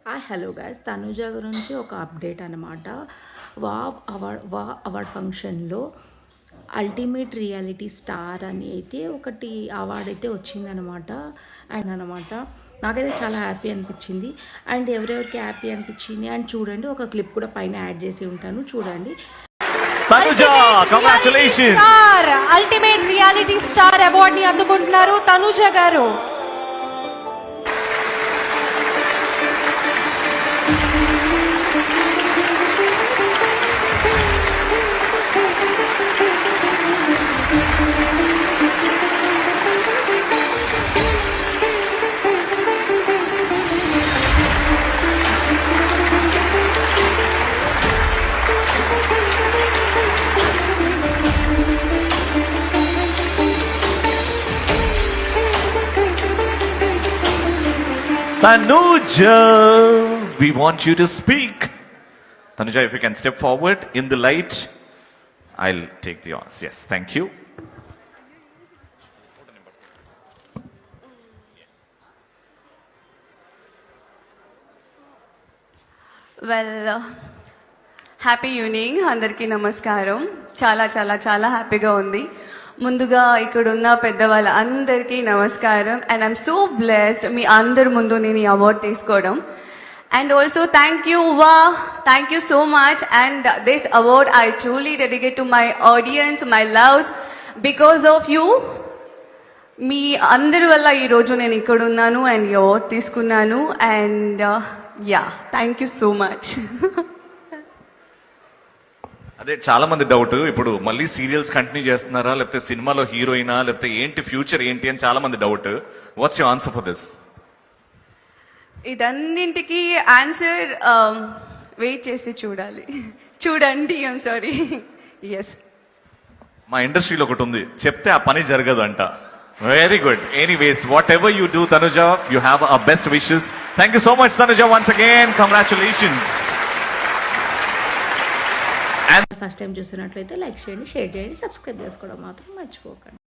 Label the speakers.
Speaker 1: Hello guys, Tanuja గురించి ఒక update అనమాట. అవార్డ్ ఫంక్షన్లో అల్టిమేట్ రియాలిటీ స్టార్ అని అయితే ఒకటి అవార్డు అయితే వచ్చిందనమాట. అండ్ అనమాట నాకైతే చాలా హ్యాపీ అనిపించింది. అండ్ ఎవరెవరికి హ్యాపీ అనిపించింది అండ్ చూడండి, ఒక క్లిప్ కూడా పైన యాడ్ చేసి ఉంటాను, చూడండి.
Speaker 2: అల్టిమేట్ రియాలిటీ స్టార్ అవార్డ్ ని అందుకుంటున్నారు తనుజ గారు.
Speaker 3: Tanuja, we want you to speak. Tanuja, if you can step forward in the light, I'll take the honors. Yes, thank you.
Speaker 4: Well happy evening అందరికీ నమస్కారం. చాలా చాలా చాలా హ్యాపీగా ఉంది. ముందుగా ఇక్కడున్న పెద్దవాళ్ళ అందరికీ నమస్కారం. అండ్ ఐఎమ్ సో బ్లెస్డ్ మీ అందరి ముందు నేను ఈ అవార్డ్ తీసుకోవడం. And also thank you so much. And this award I truly dedicate to my audience, my loves. Because of you, మీ అందరి వల్ల ఈరోజు నేను ఇక్కడ ఉన్నాను అండ్ ఈ అవార్డ్ తీసుకున్నాను. And yeah, thank you so much.
Speaker 3: అదే చాలా మంది డౌట్, ఇప్పుడు మళ్ళీ సీరియల్స్ కంటిన్యూ చేస్తున్నారా, లేకపోతే సినిమాలో హీరోయినా, లేకపోతే ఏంటి ఫ్యూచర్ ఏంటి అని చాలా మంది doubt. What's your answer for this?
Speaker 4: ఇదన్నింటికి ఆన్సర్ వెయిట్ చేసి చూడాలి. చూడండి, ఐఎమ్ సారీ. ఎస్,
Speaker 3: మా ఇండస్ట్రీలో ఒకటి ఉంది, చెప్తే ఆ పని జరగదు అంట. Very good. Anyways, what ever you do Tanuja, you have our best wishes. Thank you so much Tanuja, once again congratulations.
Speaker 1: First time చూసినట్లయితే లైక్ చేయండి, షేర్ చేయండి, సబ్స్క్రైబ్ చేసుకోవడం మాత్రం మర్చిపోకండి.